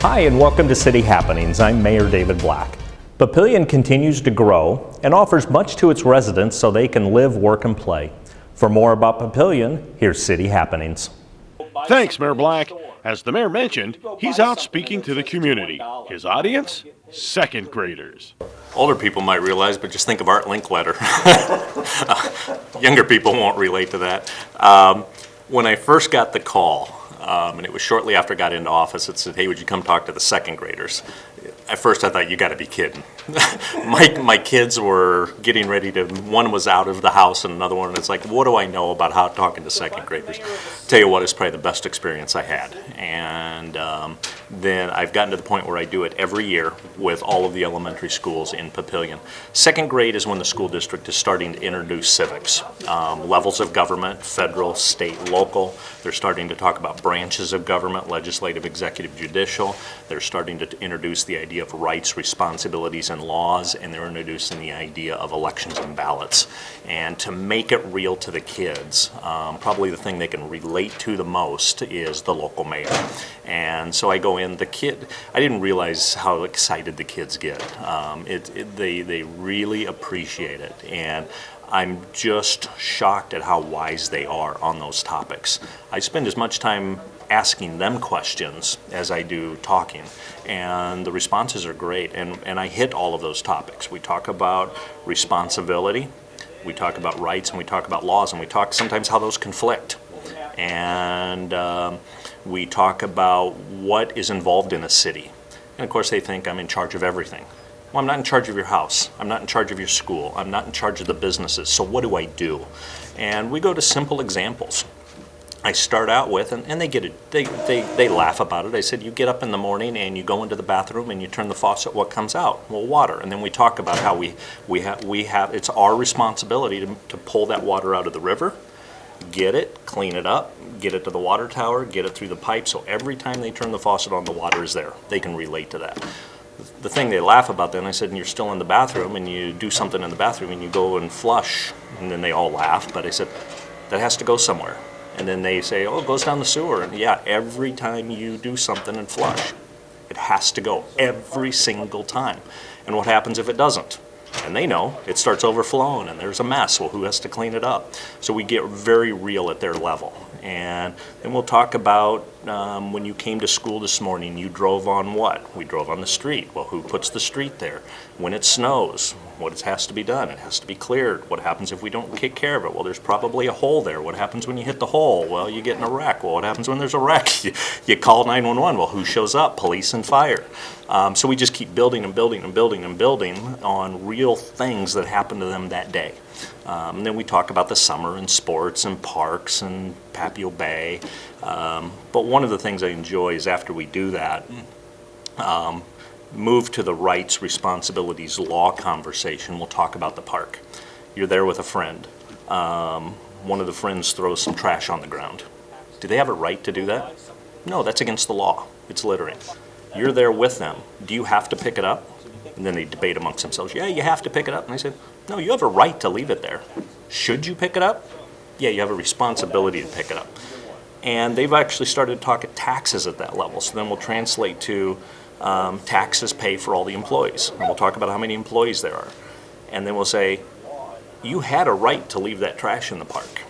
Hi, and welcome to City Happenings. I'm Mayor David Black. Papillion continues to grow and offers much to its residents so they can live, work, and play. For more about Papillion, here's City Happenings. Thanks, Mayor Black. As the mayor mentioned, he's out speaking to the community. His audience? Second graders. Older people might realize, but just think of Art Linkletter. Younger people won't relate to that. When I first got the call, and it was shortly after I got into office, it said, hey, would you come talk to the second graders? At first I thought, you gotta be kidding. My kids were getting ready to, one was out of the house and another one, it's like, what do I know about how talking to second graders? Tell you what, it's probably the best experience I had. And then I've gotten to the point where I do it every year with all of the elementary schools in Papillion. Second grade is when the school district is starting to introduce civics. Levels of government, federal, state, local. They're starting to talk about branches of government, legislative, executive, judicial. They're starting to introduce the idea of rights, responsibilities, and laws, and they're introducing the idea of elections and ballots. And to make it real to the kids, probably the thing they can relate to the most is the local mayor. And so I go in, I didn't realize how excited the kids get. They really appreciate it. And I'm just shocked at how wise they are on those topics. I spend as much time asking them questions as I do talking, and the responses are great, and I hit all of those topics. We talk about responsibility, we talk about rights, and we talk about laws, and we talk sometimes how those conflict. And we talk about what is involved in a city. And of course they think I'm in charge of everything. Well, I'm not in charge of your house. I'm not in charge of your school. I'm not in charge of the businesses. So what do I do? And we go to simple examples. I start out with, and they get it. They laugh about it. I said, you get up in the morning and you go into the bathroom and you turn the faucet. What comes out? Well, water. And then we talk about how we have. It's our responsibility to pull that water out of the river, get it, clean it up, get it to the water tower, get it through the pipe. So every time they turn the faucet on, the water is there. They can relate to that. The thing they laugh about then, I said, and you're still in the bathroom and you do something in the bathroom and you go and flush, and then they all laugh, but I said, that has to go somewhere. And then they say, oh, it goes down the sewer. And yeah, every time you do something and flush, it has to go every single time. And what happens if it doesn't? And they know, it starts overflowing and there's a mess. Well, who has to clean it up? So we get very real at their level. And then we'll talk about when you came to school this morning, you drove on what? We drove on the street. Well, who puts the street there? When it snows, what has to be done? It has to be cleared. What happens if we don't take care of it? Well, there's probably a hole there. What happens when you hit the hole? Well, you get in a wreck. Well, what happens when there's a wreck? You call 911. Well, who shows up? Police and fire. So we just keep building and building and building and building on real things that happen to them that day. And then we talk about the summer and sports and parks and Papio Bay. But one of the things I enjoy is after we do that, move to the rights, responsibilities, law conversation. We'll talk about the park. You're there with a friend. One of the friends throws some trash on the ground. Do they have a right to do that? No, that's against the law. It's littering. You're there with them. Do you have to pick it up? And then they debate amongst themselves. Yeah, you have to pick it up. And I said, no, you have a right to leave it there. Should you pick it up? Yeah, you have a responsibility to pick it up. And they've actually started talking taxes at that level. So then we'll translate to taxes pay for all the employees. And we'll talk about how many employees there are. And then we'll say, you had a right to leave that trash in the park.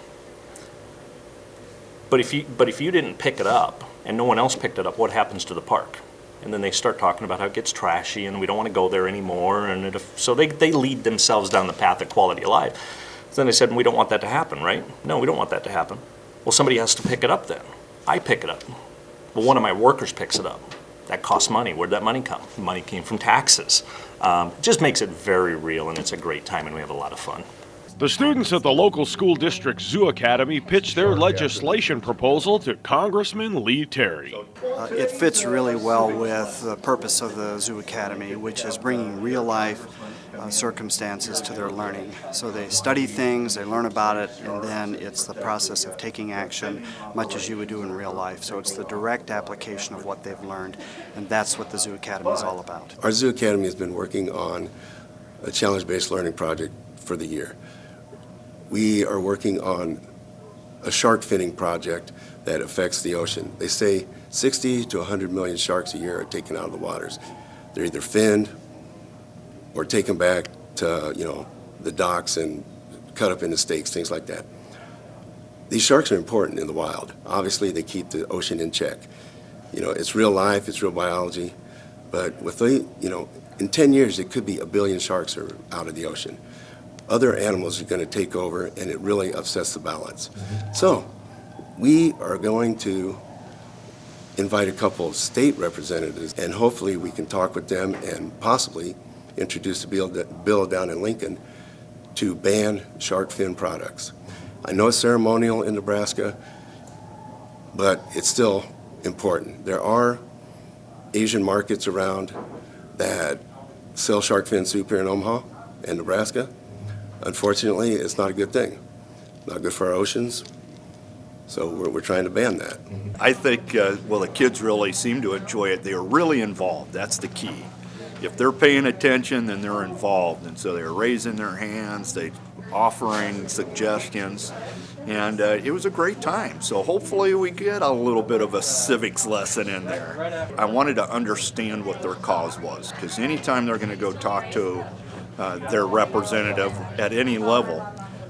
But if you didn't pick it up and no one else picked it up, what happens to the park? And then they start talking about how it gets trashy and we don't want to go there anymore. And so they lead themselves down the path of quality of life. So then they said, we don't want that to happen, right? No, we don't want that to happen. Well, somebody has to pick it up then. I pick it up. Well, one of my workers picks it up. That costs money. Where'd that money come? The money came from taxes. It just makes it very real, and it's a great time, and we have a lot of fun. The students at the local school district Zoo Academy pitched their legislation proposal to Congressman Lee Terry. It fits really well with the purpose of the Zoo Academy, which is bringing real-life circumstances to their learning. So they study things, they learn about it, and then it's the process of taking action, much as you would do in real life. So it's the direct application of what they've learned, and that's what the Zoo Academy is all about. Our Zoo Academy has been working on a challenge-based learning project for the year. We are working on a shark finning project that affects the ocean. They say 60 to 100 million sharks a year are taken out of the waters. They're either finned or taken back to, the docks and cut up into steaks, things like that. These sharks are important in the wild. Obviously, they keep the ocean in check. It's real life, it's real biology, but in 10 years, it could be 1 billion sharks are out of the ocean. Other animals are going to take over, and it really upsets the balance. So we are going to invite a couple of state representatives, and hopefully we can talk with them and possibly introduce a bill down in Lincoln to ban shark fin products. I know it's ceremonial in Nebraska, but it's still important. There are Asian markets around that sell shark fin soup here in Omaha and Nebraska. Unfortunately, it's not a good thing. Not good for our oceans, so we're trying to ban that. I think, the kids really seem to enjoy it. They are really involved. That's the key. If they're paying attention, then they're involved, and so they're raising their hands, they're offering suggestions, and it was a great time. So hopefully we get a little bit of a civics lesson in there. I wanted to understand what their cause was, because anytime they're going to go talk to their representative at any level,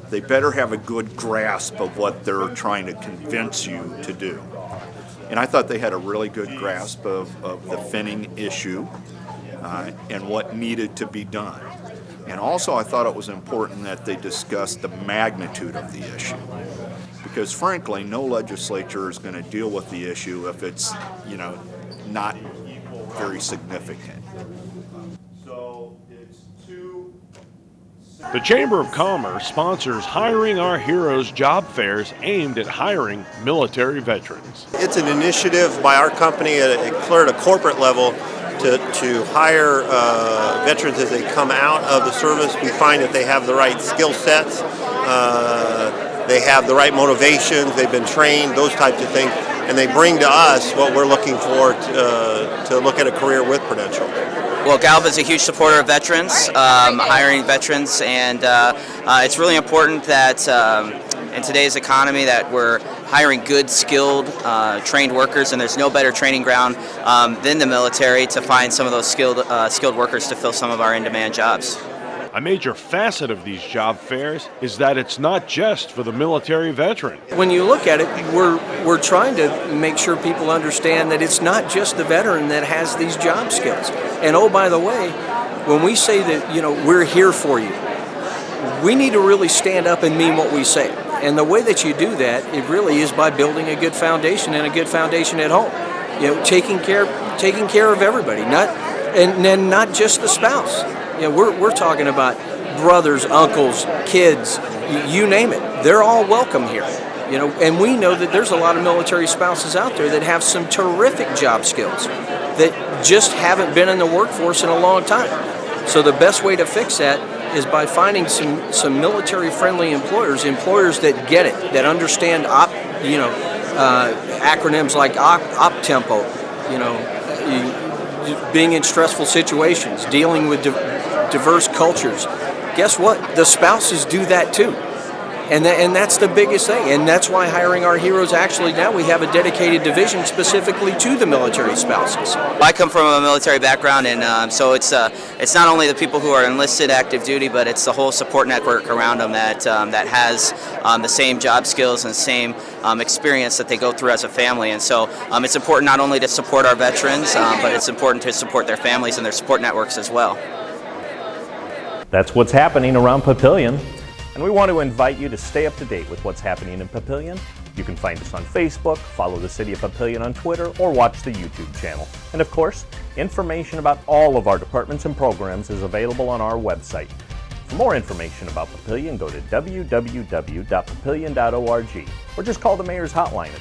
they better have a good grasp of what they're trying to convince you to do. And I thought they had a really good grasp of the finning issue and what needed to be done. And also I thought it was important that they discussed the magnitude of the issue. Because frankly, no legislature is going to deal with the issue if it's, not very significant. So it's too... The Chamber of Commerce sponsors Hiring Our Heroes job fairs aimed at hiring military veterans. It's an initiative by our company at a corporate level to hire veterans as they come out of the service. We find that they have the right skill sets, they have the right motivations, they've been trained, those types of things, and they bring to us what we're looking for to look at a career with Prudential. Well, Gallup is a huge supporter of veterans, hiring veterans, and it's really important that in today's economy that we're hiring good, skilled, trained workers, and there's no better training ground than the military to find some of those skilled workers to fill some of our in-demand jobs. A major facet of these job fairs is that it's not just for the military veteran. When you look at it, we're trying to make sure people understand that it's not just the veteran that has these job skills. And oh, by the way, when we say that, we're here for you, we need to really stand up and mean what we say. And the way that you do that, it really is by building a good foundation and a good foundation at home. Taking care of everybody, not just the spouse. We're talking about brothers, uncles, kids, you name it. They're all welcome here. And we know that there's a lot of military spouses out there that have some terrific job skills that just haven't been in the workforce in a long time. So the best way to fix that is by finding some military-friendly employers that get it, that understand acronyms like op-tempo, being in stressful situations, dealing with diverse cultures. Guess what? The spouses do that too. And that's the biggest thing. And that's why Hiring Our Heroes, actually now we have a dedicated division specifically to the military spouses. I come from a military background, and so it's not only the people who are enlisted active duty, but it's the whole support network around them that has the same job skills and the same experience that they go through as a family. And so it's important not only to support our veterans, but it's important to support their families and their support networks as well. That's what's happening around Papillion. And we want to invite you to stay up to date with what's happening in Papillion. You can find us on Facebook, follow the City of Papillion on Twitter, or watch the YouTube channel. And of course, information about all of our departments and programs is available on our website. For more information about Papillion, go to www.papillion.org or just call the Mayor's Hotline at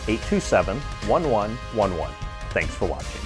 402-827-1111. Thanks for watching.